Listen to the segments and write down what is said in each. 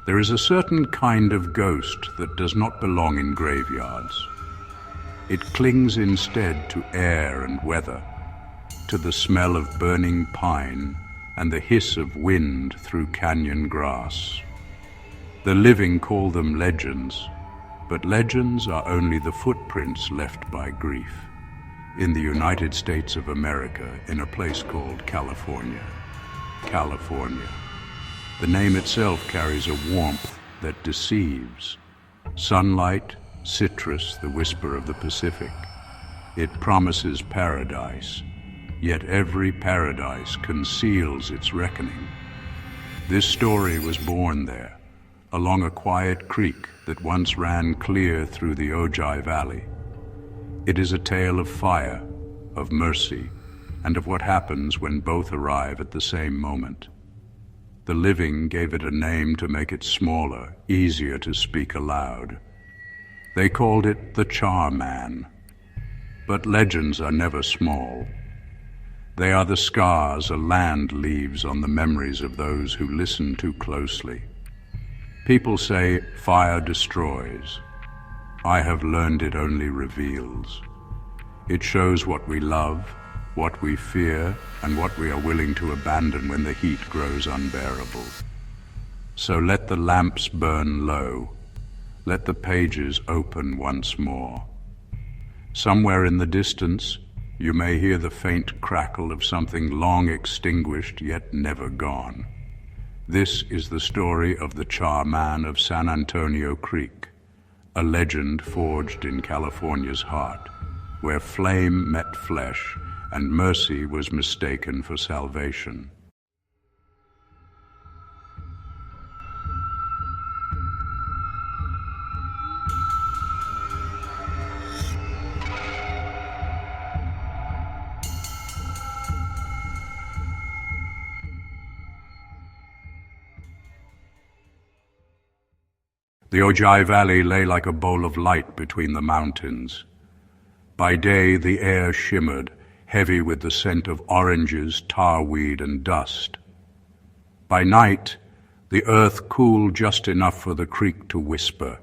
There is a certain kind of ghost that does not belong in graveyards. It clings instead to air and weather, to the smell of burning pine and the hiss of wind through canyon grass. The living call them legends, but legends are only the footprints left by grief. In the United States of America, in a place called California. California. The name itself carries a warmth that deceives. Sunlight, citrus, the whisper of the Pacific. It promises paradise, yet every paradise conceals its reckoning. This story was born there, along a quiet creek that once ran clear through the Ojai Valley. It is a tale of fire, of mercy, and of what happens when both arrive at the same moment. The living gave it a name to make it smaller, easier to speak aloud. They called it the Char Man. But legends are never small. They are the scars a land leaves on the memories of those who listen too closely. People say fire destroys. I have learned it only reveals. It shows what we love, what we fear, and what we are willing to abandon when the heat grows unbearable. So let the lamps burn low. Let the pages open once more. Somewhere in the distance, you may hear the faint crackle of something long extinguished yet never gone. This is the story of the Char Man of San Antonio Creek, a legend forged in California's heart, where flame met flesh and mercy was mistaken for salvation. The Ojai Valley lay like a bowl of light between the mountains. By day, the air shimmered, heavy with the scent of oranges, tarweed, and dust. By night, the earth cooled just enough for the creek to whisper,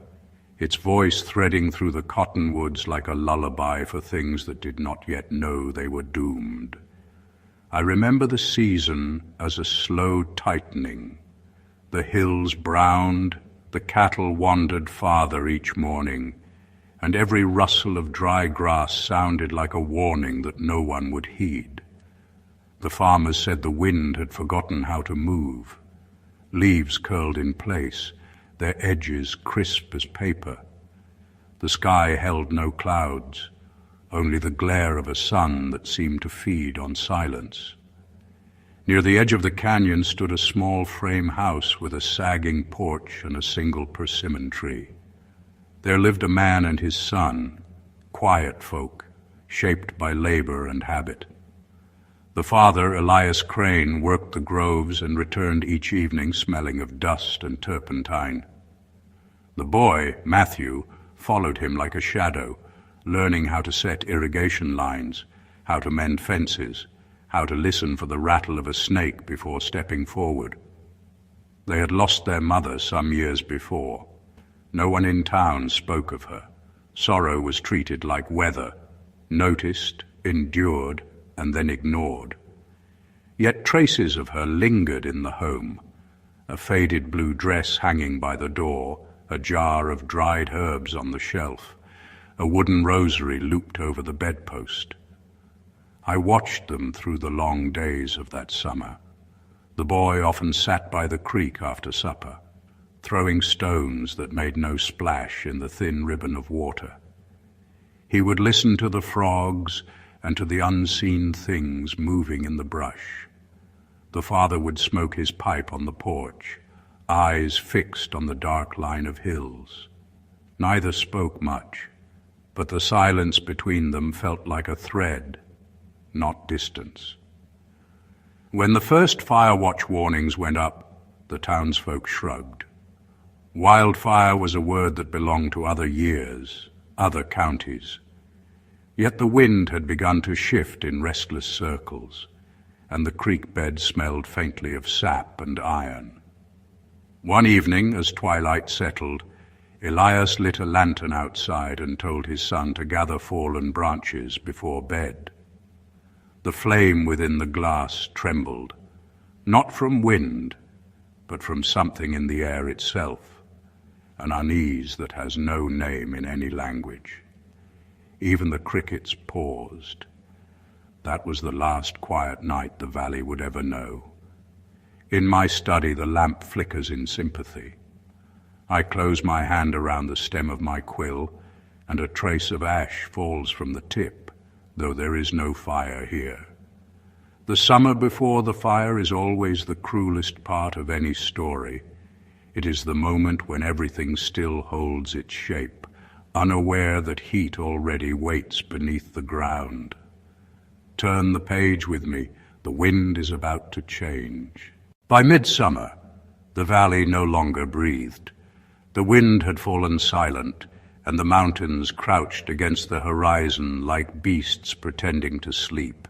its voice threading through the cottonwoods like a lullaby for things that did not yet know they were doomed. I remember the season as a slow tightening. The hills browned, the cattle wandered farther each morning, and every rustle of dry grass sounded like a warning that no one would heed. The farmers said the wind had forgotten how to move. Leaves curled in place, their edges crisp as paper. The sky held no clouds, only the glare of a sun that seemed to feed on silence. Near the edge of the canyon stood a small frame house with a sagging porch and a single persimmon tree. There lived a man and his son, quiet folk, shaped by labor and habit. The father, Elias Crane, worked the groves and returned each evening smelling of dust and turpentine. The boy, Matthew, followed him like a shadow, learning how to set irrigation lines, how to mend fences, how to listen for the rattle of a snake before stepping forward. They had lost their mother some years before. No one in town spoke of her. Sorrow was treated like weather, noticed, endured, and then ignored. Yet traces of her lingered in the home, a faded blue dress hanging by the door, a jar of dried herbs on the shelf, a wooden rosary looped over the bedpost. I watched them through the long days of that summer. The boy often sat by the creek after supper, throwing stones that made no splash in the thin ribbon of water. He would listen to the frogs and to the unseen things moving in the brush. The father would smoke his pipe on the porch, eyes fixed on the dark line of hills. Neither spoke much, but the silence between them felt like a thread, not distance. When the first fire watch warnings went up, the townsfolk shrugged. Wildfire was a word that belonged to other years, other counties. Yet the wind had begun to shift in restless circles, and the creek bed smelled faintly of sap and iron. One evening, as twilight settled, Elias lit a lantern outside and told his son to gather fallen branches before bed. The flame within the glass trembled, not from wind, but from something in the air itself, an unease that has no name in any language. Even the crickets paused. That was the last quiet night the valley would ever know. In my study, the lamp flickers in sympathy. I close my hand around the stem of my quill, and a trace of ash falls from the tip, though there is no fire here. The summer before the fire is always the cruelest part of any story. It is the moment when everything still holds its shape, unaware that heat already waits beneath the ground. Turn the page with me, the wind is about to change. By midsummer, the valley no longer breathed. The wind had fallen silent, and the mountains crouched against the horizon like beasts pretending to sleep.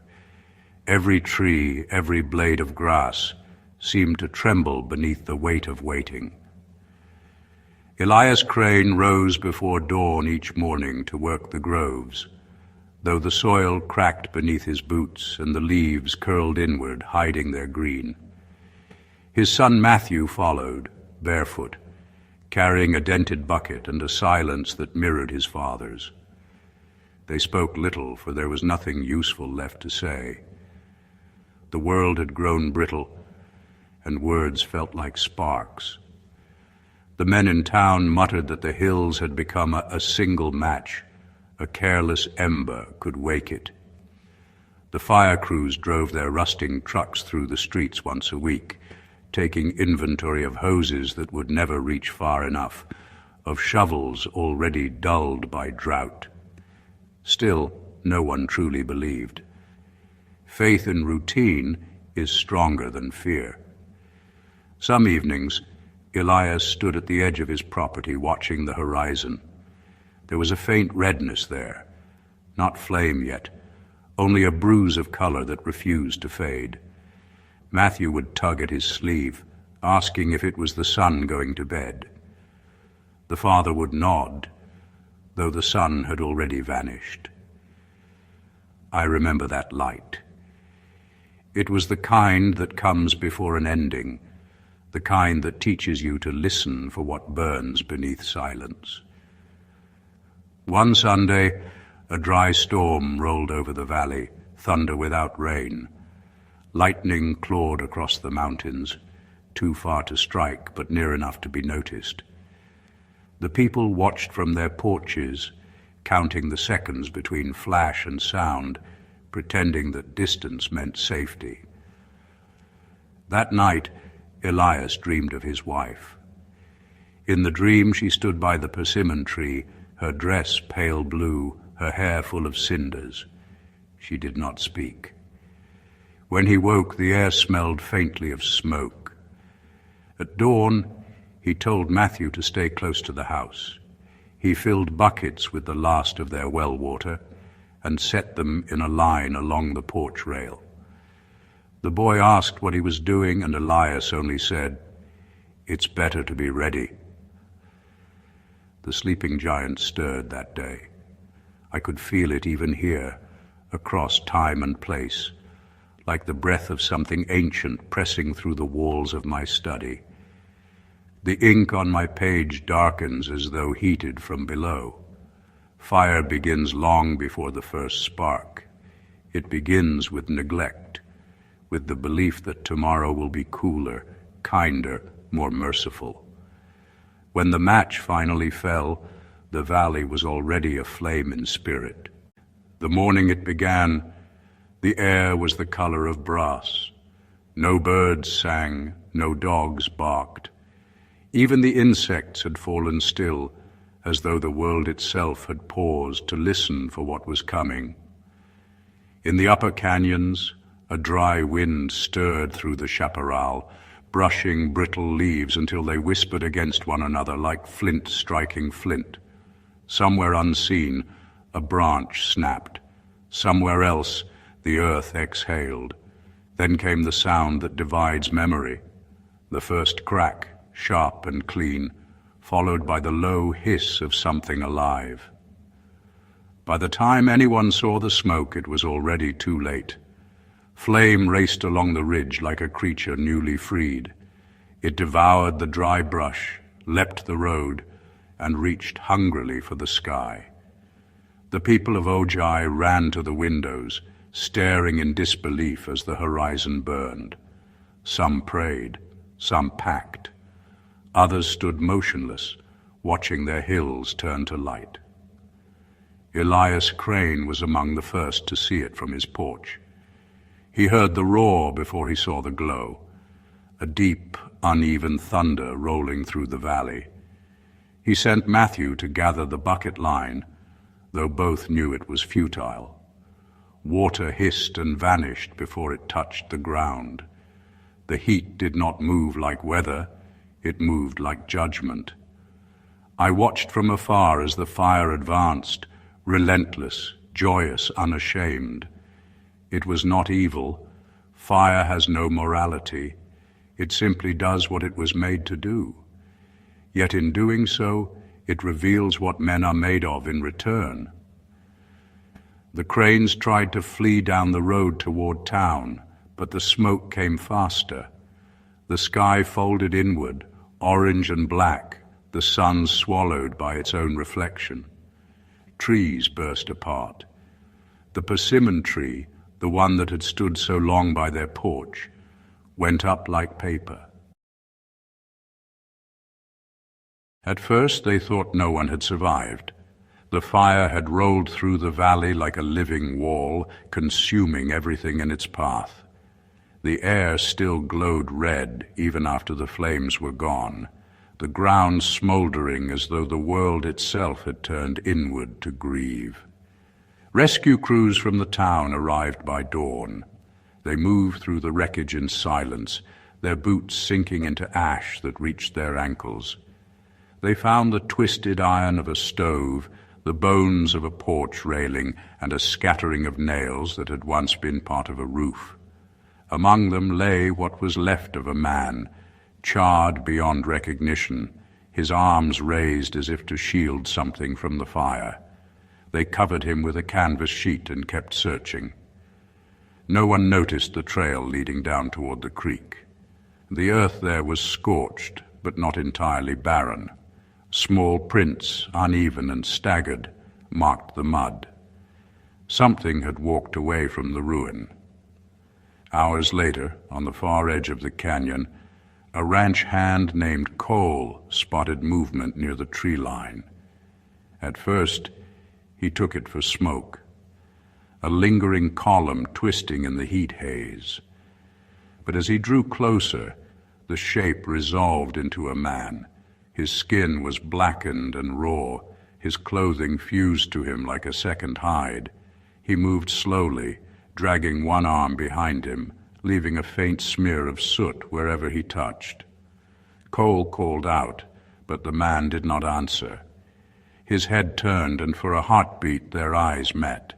Every tree, every blade of grass seemed to tremble beneath the weight of waiting. Elias Crane rose before dawn each morning to work the groves, though the soil cracked beneath his boots and the leaves curled inward, hiding their green. His son Matthew followed, barefoot, carrying a dented bucket and a silence that mirrored his father's. They spoke little, for there was nothing useful left to say. The world had grown brittle, and words felt like sparks. The men in town muttered that the hills had become a single match. A careless ember could wake it. The fire crews drove their rusting trucks through the streets once a week, taking inventory of hoses that would never reach far enough, of shovels already dulled by drought. Still, no one truly believed. Faith in routine is stronger than fear. Some evenings, Elias stood at the edge of his property watching the horizon. There was a faint redness there, not flame yet, only a bruise of color that refused to fade. Matthew would tug at his sleeve, asking if it was the sun going to bed. The father would nod, though the sun had already vanished. I remember that light. It was the kind that comes before an ending, the kind that teaches you to listen for what burns beneath silence. One Sunday, a dry storm rolled over the valley, thunder without rain. Lightning clawed across the mountains, too far to strike, but near enough to be noticed. The people watched from their porches, counting the seconds between flash and sound, pretending that distance meant safety. That night, Elias dreamed of his wife. In the dream, she stood by the persimmon tree, her dress pale blue, her hair full of cinders. She did not speak. When he woke, the air smelled faintly of smoke. At dawn, he told Matthew to stay close to the house. He filled buckets with the last of their well water and set them in a line along the porch rail. The boy asked what he was doing, and Elias only said, "It's better to be ready." The sleeping giant stirred that day. I could feel it even here, across time and place, like the breath of something ancient pressing through the walls of my study. The ink on my page darkens as though heated from below. Fire begins long before the first spark. It begins with neglect, with the belief that tomorrow will be cooler, kinder, more merciful. When the match finally fell, the valley was already aflame in spirit. The morning it began, the air was the color of brass. No birds sang, no dogs barked. Even the insects had fallen still, as though the world itself had paused to listen for what was coming. In the upper canyons, a dry wind stirred through the chaparral, brushing brittle leaves until they whispered against one another like flint striking flint. Somewhere unseen, a branch snapped. Somewhere else, the earth exhaled. Then came the sound that divides memory, the first crack, sharp and clean, followed by the low hiss of something alive. By the time anyone saw the smoke, it was already too late. Flame raced along the ridge like a creature newly freed. It devoured the dry brush, leapt the road, and reached hungrily for the sky. The people of Ojai ran to the windows, staring in disbelief as the horizon burned. Some prayed, some packed. Others stood motionless, watching their hills turn to light. Elias Crane was among the first to see it from his porch. He heard the roar before he saw the glow, a deep, uneven thunder rolling through the valley. He sent Matthew to gather the bucket line, though both knew it was futile. Water hissed and vanished before it touched the ground. The heat did not move like weather, it moved like judgment. I watched from afar as the fire advanced, relentless, joyous, unashamed. It was not evil. Fire has no morality. It simply does what it was made to do. Yet in doing so, it reveals what men are made of in return. The Cranes tried to flee down the road toward town, but the smoke came faster. The sky folded inward, orange and black, the sun swallowed by its own reflection. Trees burst apart. The persimmon tree, the one that had stood so long by their porch, went up like paper. At first they thought no one had survived. The fire had rolled through the valley like a living wall, consuming everything in its path. The air still glowed red even after the flames were gone, the ground smoldering as though the world itself had turned inward to grieve. Rescue crews from the town arrived by dawn. They moved through the wreckage in silence, their boots sinking into ash that reached their ankles. They found the twisted iron of a stove, the bones of a porch railing, and a scattering of nails that had once been part of a roof. Among them lay what was left of a man, charred beyond recognition, his arms raised as if to shield something from the fire. They covered him with a canvas sheet and kept searching. No one noticed the trail leading down toward the creek. The earth there was scorched, but not entirely barren. Small prints, uneven and staggered, marked the mud. Something had walked away from the ruin. Hours later, on the far edge of the canyon, a ranch hand named Cole spotted movement near the tree line. At first, he took it for smoke, a lingering column twisting in the heat haze. But as he drew closer, the shape resolved into a man. His skin was blackened and raw, his clothing fused to him like a second hide. He moved slowly, dragging one arm behind him, leaving a faint smear of soot wherever he touched. Cole called out, but the man did not answer. His head turned, and for a heartbeat their eyes met.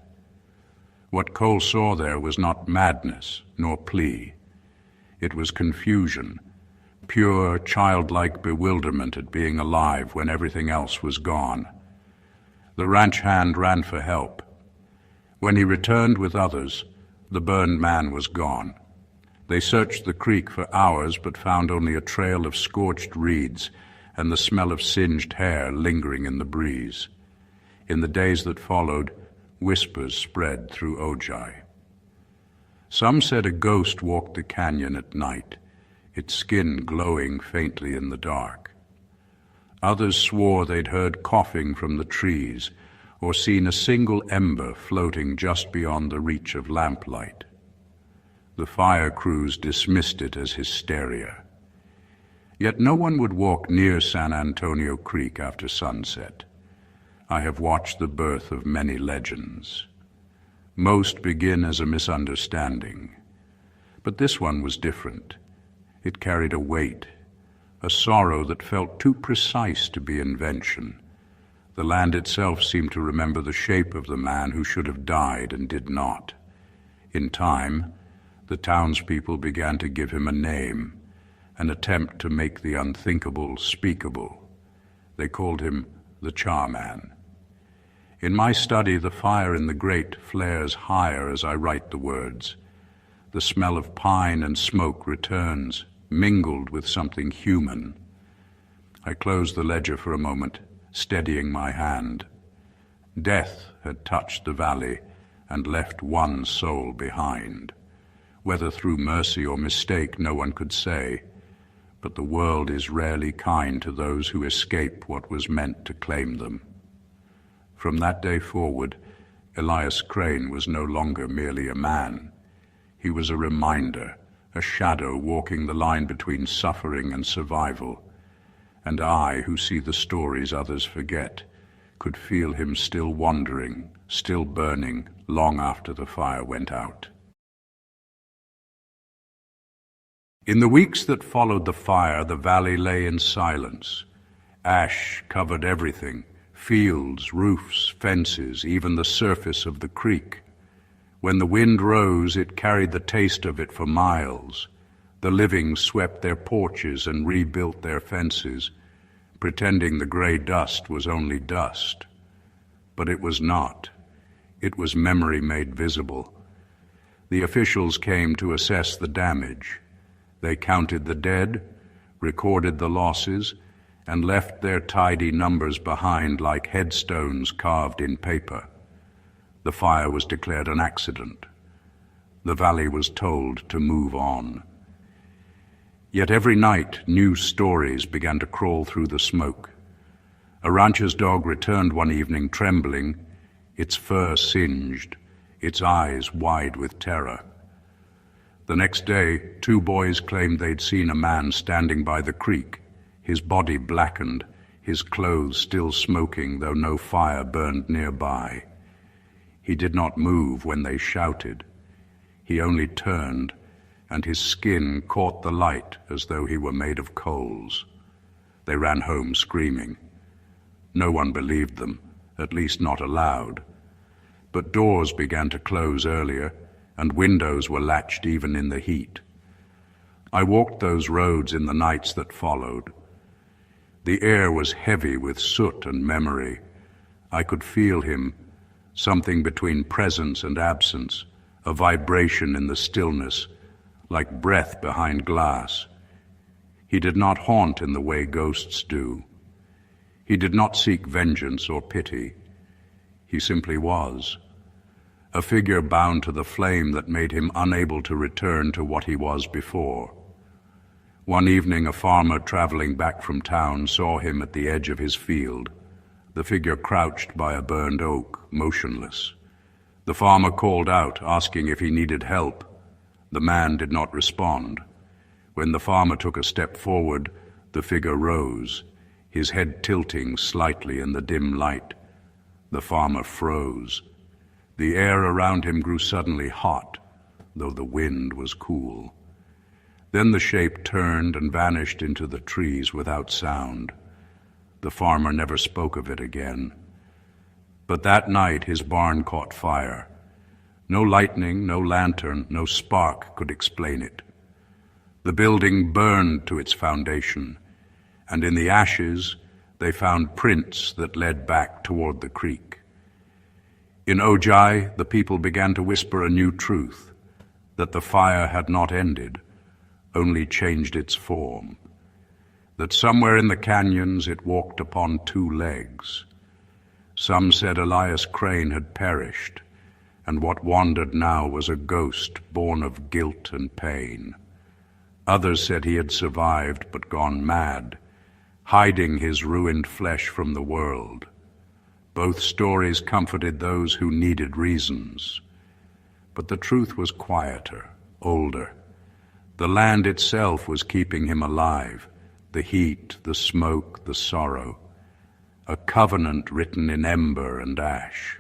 What Cole saw there was not madness nor plea. It was confusion, pure, childlike bewilderment at being alive when everything else was gone. The ranch hand ran for help. When he returned with others, the burned man was gone. They searched the creek for hours but found only a trail of scorched reeds and the smell of singed hair lingering in the breeze. In the days that followed, whispers spread through Ojai. Some said a ghost walked the canyon at night, its skin glowing faintly in the dark. Others swore they'd heard coughing from the trees or seen a single ember floating just beyond the reach of lamplight. The fire crews dismissed it as hysteria. Yet no one would walk near San Antonio Creek after sunset. I have watched the birth of many legends. Most begin as a misunderstanding, but this one was different. It carried a weight, a sorrow that felt too precise to be invention. The land itself seemed to remember the shape of the man who should have died and did not. In time, the townspeople began to give him a name, an attempt to make the unthinkable speakable. They called him the Char Man. In my study, the fire in the grate flares higher as I write the words. The smell of pine and smoke returns, mingled with something human. I close the ledger for a moment, steadying my hand. Death had touched the valley and left one soul behind. Whether through mercy or mistake, no one could say, but the world is rarely kind to those who escape what was meant to claim them. From that day forward, Elias Crane was no longer merely a man. He was a reminder, a shadow walking the line between suffering and survival. And I, who see the stories others forget, could feel him still wandering, still burning, long after the fire went out. In the weeks that followed the fire, the valley lay in silence. Ash covered everything, fields, roofs, fences, even the surface of the creek. When the wind rose, it carried the taste of it for miles. The living swept their porches and rebuilt their fences, pretending the gray dust was only dust. But it was not. It was memory made visible. The officials came to assess the damage. They counted the dead, recorded the losses, and left their tidy numbers behind like headstones carved in paper. The fire was declared an accident. The valley was told to move on. Yet every night, new stories began to crawl through the smoke. A rancher's dog returned one evening trembling, its fur singed, its eyes wide with terror. The next day, 2 boys claimed they'd seen a man standing by the creek, his body blackened, his clothes still smoking, though no fire burned nearby. He did not move when they shouted. He only turned, and his skin caught the light as though he were made of coals. They ran home screaming. No one believed them, at least not aloud. But doors began to close earlier, and windows were latched even in the heat. I walked those roads in the nights that followed. The air was heavy with soot and memory. I could feel him, something between presence and absence, a vibration in the stillness, like breath behind glass. He did not haunt in the way ghosts do. He did not seek vengeance or pity. He simply was. A figure bound to the flame that made him unable to return to what he was before. One evening, a farmer traveling back from town saw him at the edge of his field, the figure crouched by a burned oak, motionless. The farmer called out, asking if he needed help. The man did not respond. When the farmer took a step forward, the figure rose, his head tilting slightly in the dim light. The farmer froze. The air around him grew suddenly hot, though the wind was cool. Then the shape turned and vanished into the trees without sound. The farmer never spoke of it again. But that night his barn caught fire. No lightning, no lantern, no spark could explain it. The building burned to its foundation, and in the ashes they found prints that led back toward the creek. In Ojai, the people began to whisper a new truth, that the fire had not ended, only changed its form, that somewhere in the canyons it walked upon 2 legs. Some said Elias Crane had perished, and what wandered now was a ghost born of guilt and pain. Others said he had survived but gone mad, hiding his ruined flesh from the world. Both stories comforted those who needed reasons. But the truth was quieter, older. The land itself was keeping him alive, the heat, the smoke, the sorrow, a covenant written in ember and ash.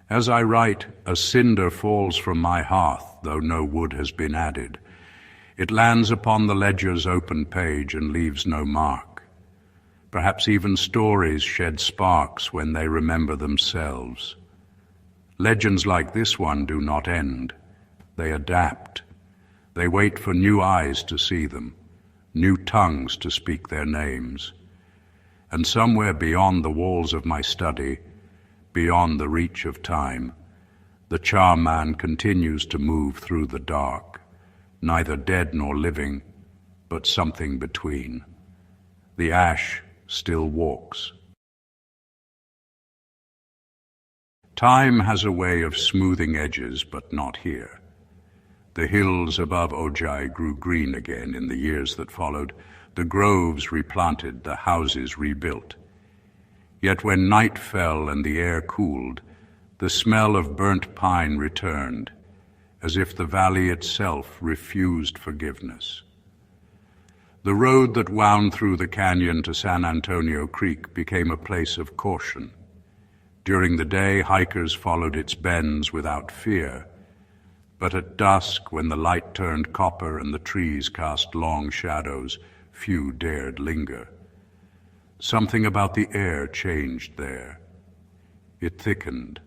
As I write, a cinder falls from my hearth, though no wood has been added. It lands upon the ledger's open page and leaves no mark. Perhaps even stories shed sparks when they remember themselves. Legends like this one do not end. They adapt. They wait for new eyes to see them. new tongues to speak their names. And somewhere beyond the walls of my study, beyond the reach of time, the Char Man continues to move through the dark, neither dead nor living, but something between. The ash still walks. Time has a way of smoothing edges, but not here. The hills above Ojai grew green again in the years that followed, the groves replanted, the houses rebuilt. Yet when night fell and the air cooled, the smell of burnt pine returned, as if the valley itself refused forgiveness. The road that wound through the canyon to San Antonio Creek became a place of caution. During the day, hikers followed its bends without fear, but at dusk, when the light turned copper and the trees cast long shadows, few dared linger. Something about the air changed there. It thickened,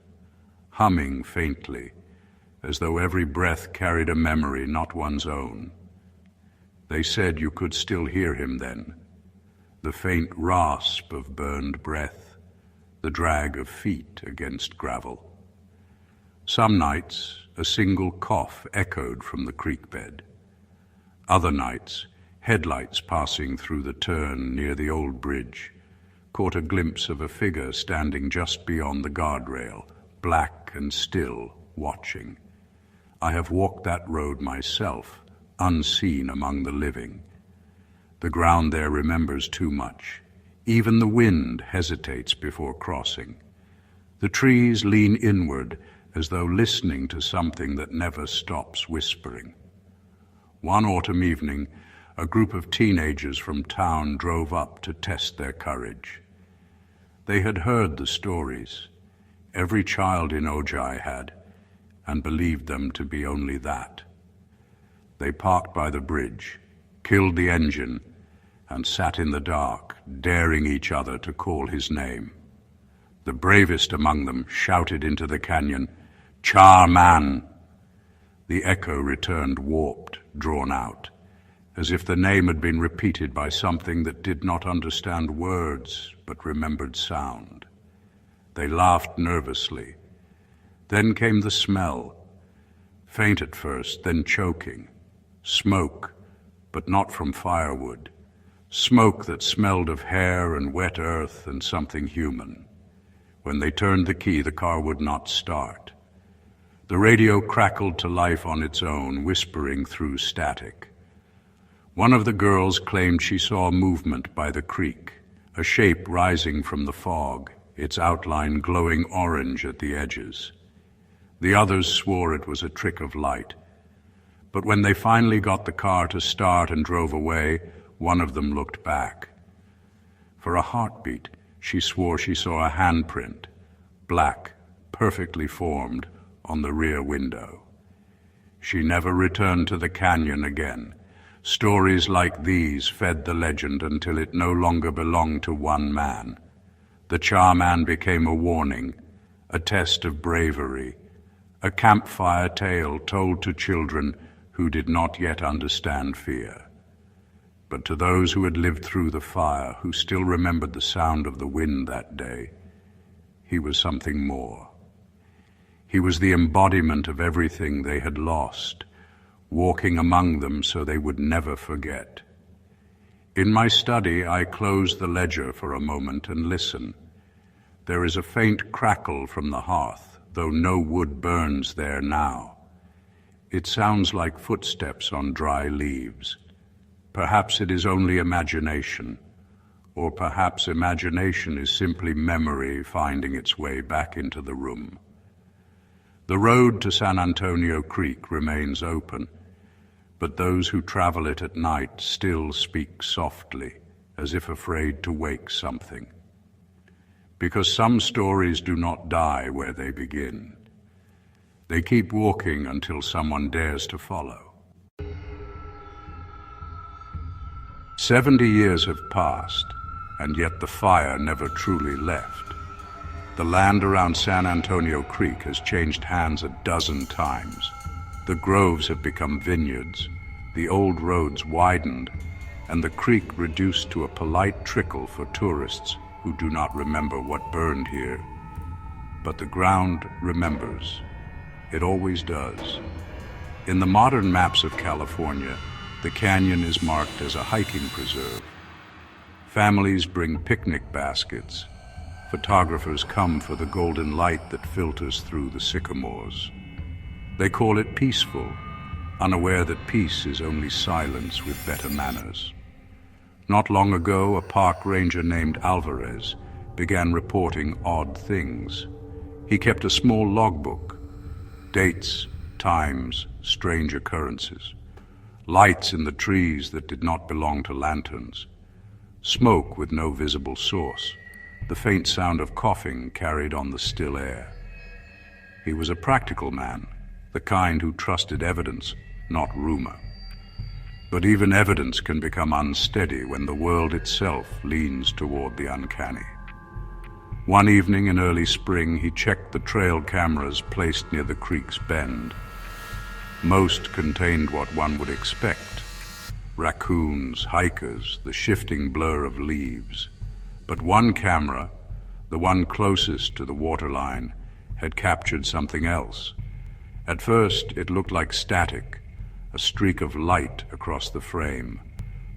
humming faintly, as though every breath carried a memory not one's own. They said you could still hear him then, the faint rasp of burned breath, the drag of feet against gravel. Some nights, a single cough echoed from the creek bed. Other nights, headlights passing through the turn near the old bridge caught a glimpse of a figure standing just beyond the guardrail, black and still, watching. I have walked that road myself, unseen among the living. The ground there remembers too much. Even the wind hesitates before crossing. The trees lean inward as though listening to something that never stops whispering. One autumn evening, a group of teenagers from town drove up to test their courage. They had heard the stories. Every child in Ojai had, and believed them to be only that. They parked by the bridge, killed the engine, and sat in the dark, daring each other to call his name. The bravest among them shouted into the canyon, "Char Man!" The echo returned warped, drawn out, as if the name had been repeated by something that did not understand words but remembered sound. They laughed nervously. Then came the smell, faint at first, then choking. Smoke, but not from firewood. Smoke that smelled of hair and wet earth and something human. When they turned the key, the car would not start. The radio crackled to life on its own, whispering through static. One of the girls claimed she saw movement by the creek, a shape rising from the fog, its outline glowing orange at the edges. The others swore it was a trick of light. But when they finally got the car to start and drove away, one of them looked back. For a heartbeat, she swore she saw a handprint, black, perfectly formed, on the rear window. She never returned to the canyon again. Stories like these fed the legend until it no longer belonged to one man. The Char Man became a warning, a test of bravery, a campfire tale told to children who did not yet understand fear. But to those who had lived through the fire, who still remembered the sound of the wind that day, he was something more. He was the embodiment of everything they had lost, walking among them so they would never forget. In my study, I close the ledger for a moment and listen. There is a faint crackle from the hearth, though no wood burns there now. It sounds like footsteps on dry leaves. Perhaps it is only imagination, or perhaps imagination is simply memory finding its way back into the room. The road to San Antonio Creek remains open, but those who travel it at night still speak softly, as if afraid to wake something. Because some stories do not die where they begin. They keep walking until someone dares to follow. 70 years have passed, and yet the fire never truly left. The land around San Antonio Creek has changed hands a dozen times. The groves have become vineyards, the old roads widened, and the creek reduced to a polite trickle for tourists who do not remember what burned here. But the ground remembers. It always does. In the modern maps of California, the canyon is marked as a hiking preserve. Families bring picnic baskets. Photographers come for the golden light that filters through the sycamores. They call it peaceful, unaware that peace is only silence with better manners. Not long ago, a park ranger named Alvarez began reporting odd things. He kept a small logbook, dates, times, strange occurrences, lights in the trees that did not belong to lanterns, smoke with no visible source, the faint sound of coughing carried on the still air. He was a practical man, the kind who trusted evidence, not rumor. But even evidence can become unsteady when the world itself leans toward the uncanny. One evening in early spring, he checked the trail cameras placed near the creek's bend. Most contained what one would expect: raccoons, hikers, the shifting blur of leaves. But one camera, the one closest to the waterline, had captured something else. At first, it looked like static, a streak of light across the frame.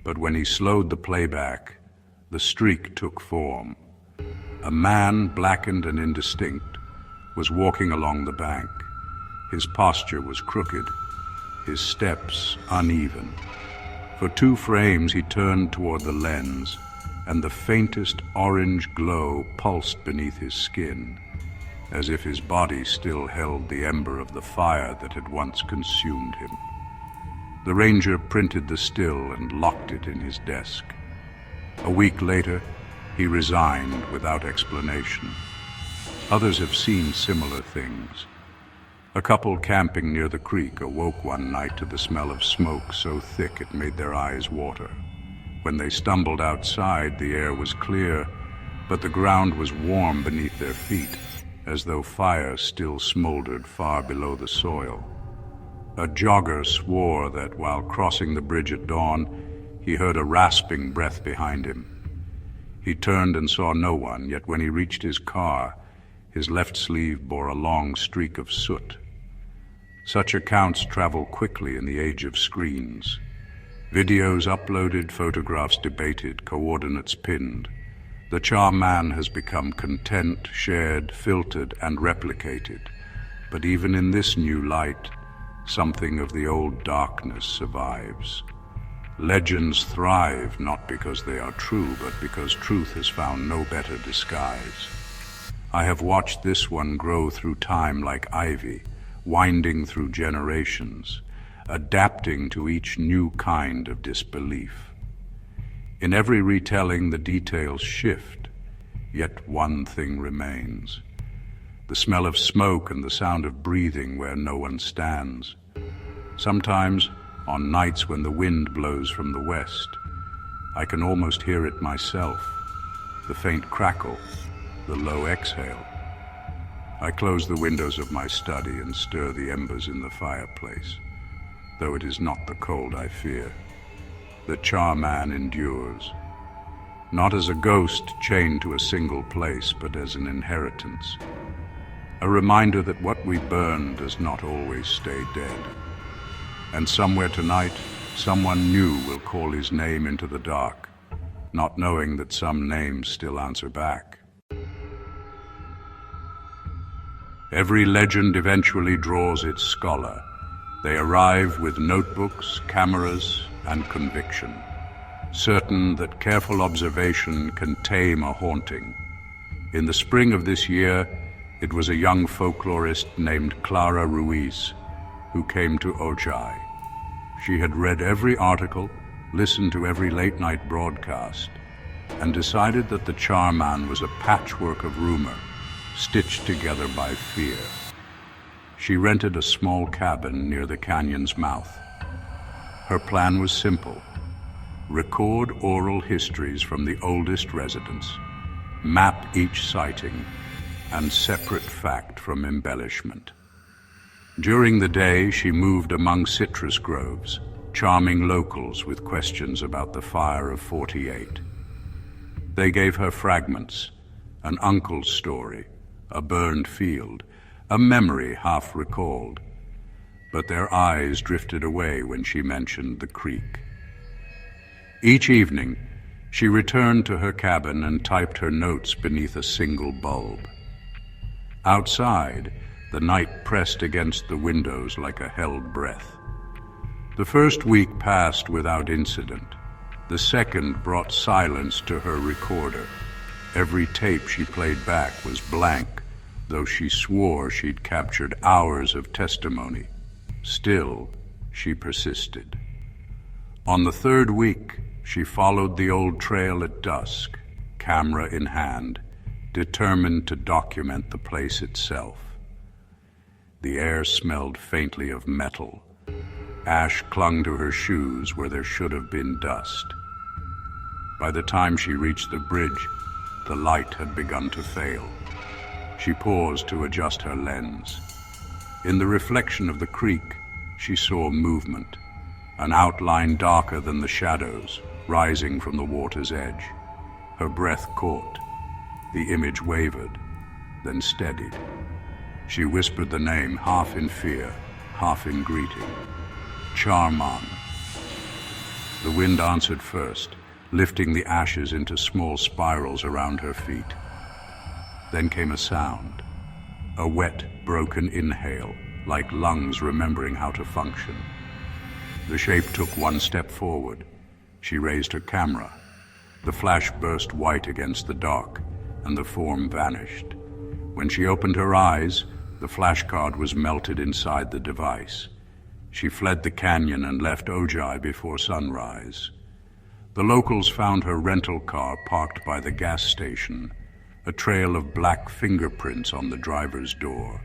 But when he slowed the playback, the streak took form. A man, blackened and indistinct, was walking along the bank. His posture was crooked, his steps uneven. For 2 frames he turned toward the lens, and the faintest orange glow pulsed beneath his skin, as if his body still held the ember of the fire that had once consumed him. The ranger printed the still and locked it in his desk. A week later, he resigned without explanation. Others have seen similar things. A couple camping near the creek awoke one night to the smell of smoke so thick it made their eyes water. When they stumbled outside, the air was clear, but the ground was warm beneath their feet, as though fire still smoldered far below the soil. A jogger swore that while crossing the bridge at dawn, he heard a rasping breath behind him. He turned and saw no one, yet when he reached his car, his left sleeve bore a long streak of soot. Such accounts travel quickly in the age of screens. Videos uploaded, photographs debated, coordinates pinned. The Char Man has become content, shared, filtered, and replicated. But even in this new light, something of the old darkness survives. Legends thrive not because they are true, but because truth has found no better disguise. I have watched this one grow through time like ivy, winding through generations, adapting to each new kind of disbelief. In every retelling, the details shift, yet one thing remains: the smell of smoke and the sound of breathing where no one stands. Sometimes, on nights when the wind blows from the west, I can almost hear it myself, the faint crackle, the low exhale. I close the windows of my study and stir the embers in the fireplace, though it is not the cold I fear. The Char Man endures, not as a ghost chained to a single place, but as an inheritance, a reminder that what we burn does not always stay dead. And somewhere tonight, someone new will call his name into the dark, not knowing that some names still answer back. Every legend eventually draws its scholar. They arrive with notebooks, cameras, and conviction, certain that careful observation can tame a haunting. In the spring of this year, it was a young folklorist named Clara Ruiz who came to Ojai. She had read every article, listened to every late-night broadcast, and decided that the Char Man was a patchwork of rumor, stitched together by fear. She rented a small cabin near the canyon's mouth. Her plan was simple: record oral histories from the oldest residents, map each sighting, and separate fact from embellishment. During the day, she moved among citrus groves, charming locals with questions about the fire of '48. They gave her fragments, an uncle's story, a burned field, a memory half recalled. But their eyes drifted away when she mentioned the creek. Each evening, she returned to her cabin and typed her notes beneath a single bulb. Outside, the night pressed against the windows like a held breath. The first week passed without incident. The second brought silence to her recorder. Every tape she played back was blank, though she swore she'd captured hours of testimony. Still, she persisted. On the third week, she followed the old trail at dusk, camera in hand, determined to document the place itself. The air smelled faintly of metal. Ash clung to her shoes where there should have been dust. By the time she reached the bridge, the light had begun to fail. She paused to adjust her lens. In the reflection of the creek, she saw movement, an outline darker than the shadows, rising from the water's edge. Her breath caught. The image wavered, then steadied. She whispered the name, half in fear, half in greeting. Char Man. The wind answered first, lifting the ashes into small spirals around her feet. Then came a sound, a wet, broken inhale, like lungs remembering how to function. The shape took one step forward. She raised her camera. The flash burst white against the dark, and the form vanished. When she opened her eyes, the flashcard was melted inside the device. She fled the canyon and left Ojai before sunrise. The locals found her rental car parked by the gas station, a trail of black fingerprints on the driver's door.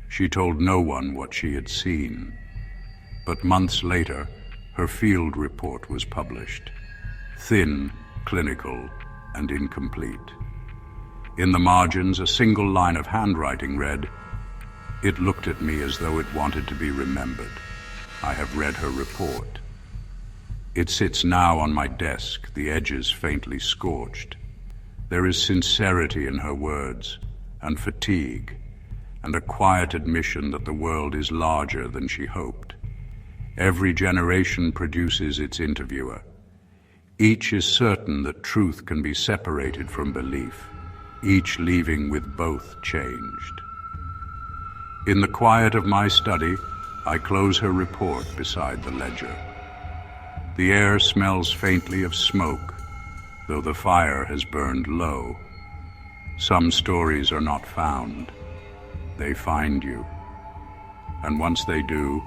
She told no one what she had seen. But months later, her field report was published. Thin, clinical, and incomplete. In the margins, a single line of handwriting read, "It looked at me as though it wanted to be remembered. I have read her report." It sits now on my desk, the edges faintly scorched. There is sincerity in her words, and fatigue, and a quiet admission that the world is larger than she hoped. Every generation produces its interviewer. Each is certain that truth can be separated from belief, each leaving with both changed. In the quiet of my study, I close her report beside the ledger. The air smells faintly of smoke, though the fire has burned low. Some stories are not found. They find you. And once they do,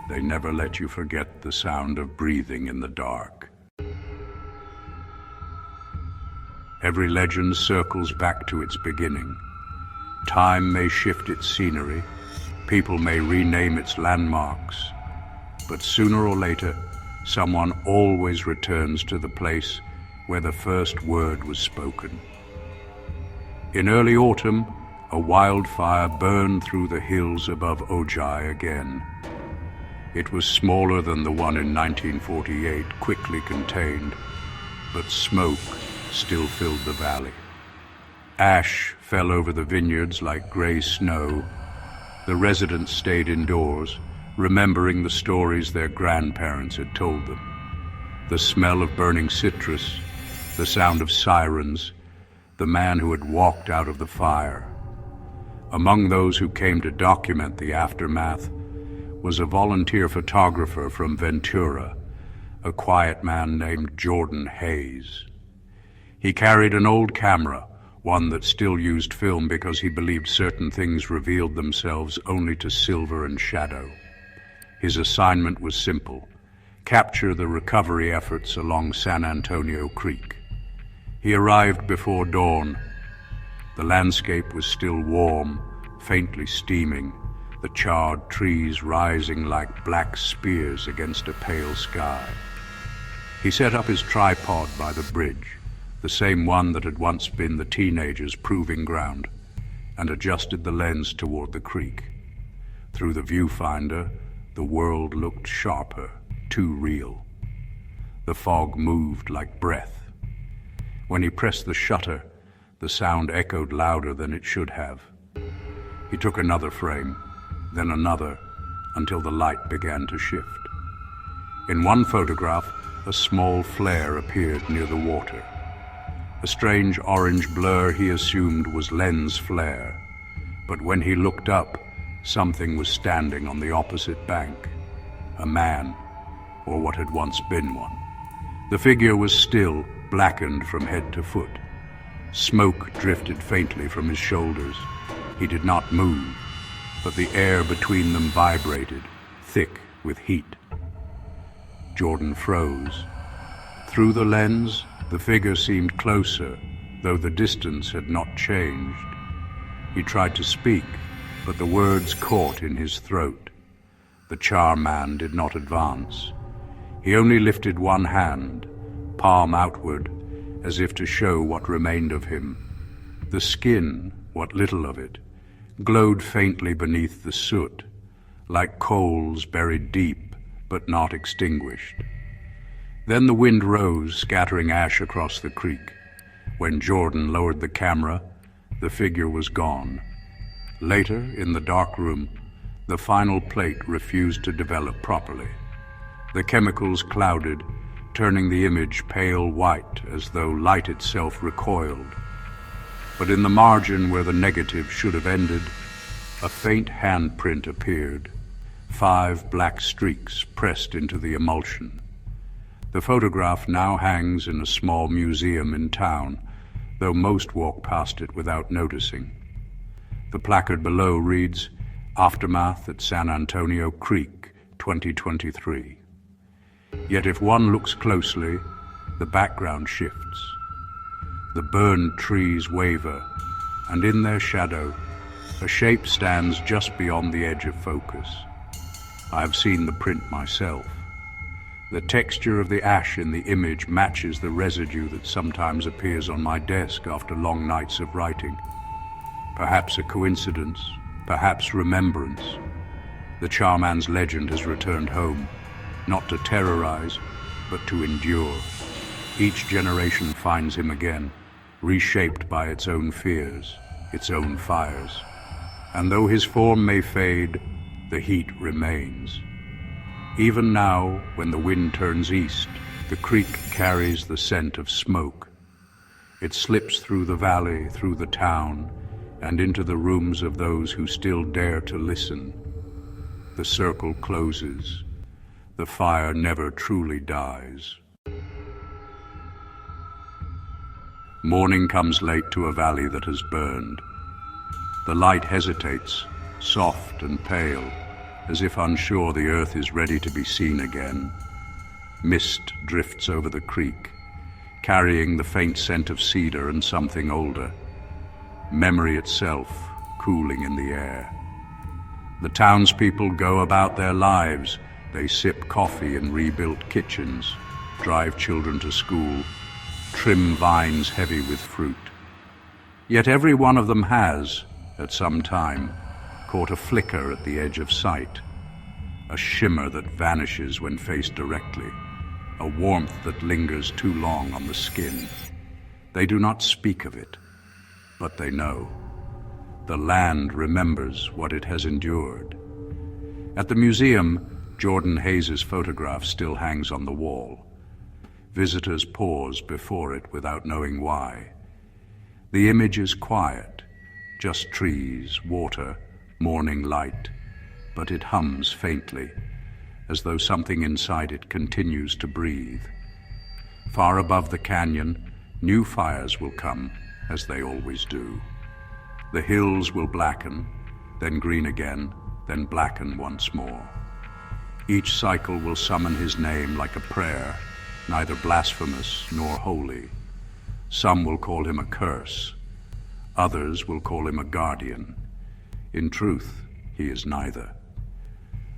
they never let you forget the sound of breathing in the dark. Every legend circles back to its beginning. Time may shift its scenery, people may rename its landmarks, but sooner or later, someone always returns to the place where the first word was spoken. In early autumn, a wildfire burned through the hills above Ojai again. It was smaller than the one in 1948, quickly contained, but smoke still filled the valley. Ash fell over the vineyards like gray snow. The residents stayed indoors, remembering the stories their grandparents had told them. The smell of burning citrus, the sound of sirens, the man who had walked out of the fire. Among those who came to document the aftermath was a volunteer photographer from Ventura, a quiet man named Jordan Hayes. He carried an old camera, one that still used film because he believed certain things revealed themselves only to silver and shadow. His assignment was simple: capture the recovery efforts along San Antonio Creek. He arrived before dawn. The landscape was still warm, faintly steaming, the charred trees rising like black spears against a pale sky. He set up his tripod by the bridge, the same one that had once been the teenagers' proving ground, and adjusted the lens toward the creek. Through the viewfinder, the world looked sharper, too real. The fog moved like breath. When he pressed the shutter, the sound echoed louder than it should have. He took another frame, then another, until the light began to shift. In one photograph, a small flare appeared near the water. A strange orange blur he assumed was lens flare, but when he looked up, something was standing on the opposite bank. A man, or what had once been one. The figure was still, blackened from head to foot. Smoke drifted faintly from his shoulders. He did not move, but the air between them vibrated, thick with heat. Jordan froze. Through the lens, the figure seemed closer, though the distance had not changed. He tried to speak, but the words caught in his throat. The Char Man did not advance. He only lifted one hand, palm outward, as if to show what remained of him. The skin, what little of it, glowed faintly beneath the soot, like coals buried deep but not extinguished. Then the wind rose, scattering ash across the creek. When Jordan lowered the camera, the figure was gone. Later, in the dark room, the final plate refused to develop properly. The chemicals clouded, turning the image pale white as though light itself recoiled. But in the margin where the negative should have ended, a faint handprint appeared, 5 black streaks pressed into the emulsion. The photograph now hangs in a small museum in town, though most walk past it without noticing. The placard below reads, "Aftermath at San Antonio Creek, 2023. Yet if one looks closely, the background shifts. The burned trees waver, and in their shadow, a shape stands just beyond the edge of focus. I have seen the print myself. The texture of the ash in the image matches the residue that sometimes appears on my desk after long nights of writing. Perhaps a coincidence, perhaps remembrance. The Char Man's legend has returned home, not to terrorize, but to endure. Each generation finds him again, reshaped by its own fears, its own fires. And though his form may fade, the heat remains. Even now, when the wind turns east, the creek carries the scent of smoke. It slips through the valley, through the town, and into the rooms of those who still dare to listen. The circle closes. The fire never truly dies. Morning comes late to a valley that has burned. The light hesitates, soft and pale, as if unsure the earth is ready to be seen again. Mist drifts over the creek, carrying the faint scent of cedar and something older. Memory itself cooling in the air. The townspeople go about their lives. They sip coffee in rebuilt kitchens, drive children to school, trim vines heavy with fruit. Yet every one of them has, at some time, caught a flicker at the edge of sight, a shimmer that vanishes when faced directly, a warmth that lingers too long on the skin. They do not speak of it, but they know. The land remembers what it has endured. At the museum, Jordan Hayes' photograph still hangs on the wall. Visitors pause before it without knowing why. The image is quiet, just trees, water, morning light, but it hums faintly, as though something inside it continues to breathe. Far above the canyon, new fires will come, as they always do. The hills will blacken, then green again, then blacken once more. Each cycle will summon his name like a prayer, neither blasphemous nor holy. Some will call him a curse. Others will call him a guardian. In truth, he is neither.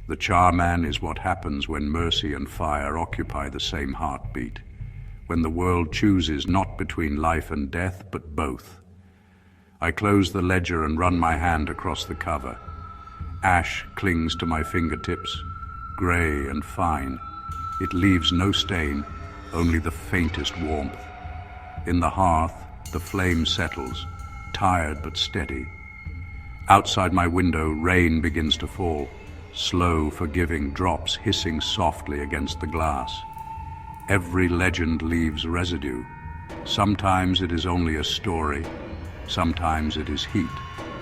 The Char Man is what happens when mercy and fire occupy the same heartbeat, when the world chooses not between life and death, but both. I close the ledger and run my hand across the cover. Ash clings to my fingertips, gray and fine, It leaves no stain, only the faintest warmth. In the hearth, the flame settles, tired but steady. Outside my window, rain begins to fall, slow, forgiving drops hissing softly against the glass. Every legend leaves residue. Sometimes it is only a story, sometimes it is heat,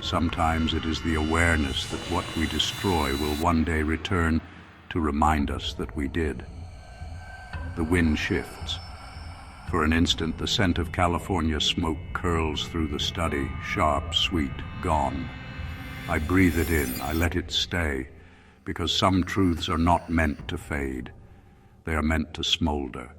sometimes it is the awareness that what we destroy will one day return to remind us that we did. The wind shifts. For an instant, the scent of California smoke curls through the study, sharp, sweet, gone. I breathe it in, I let it stay, because some truths are not meant to fade. They are meant to smolder.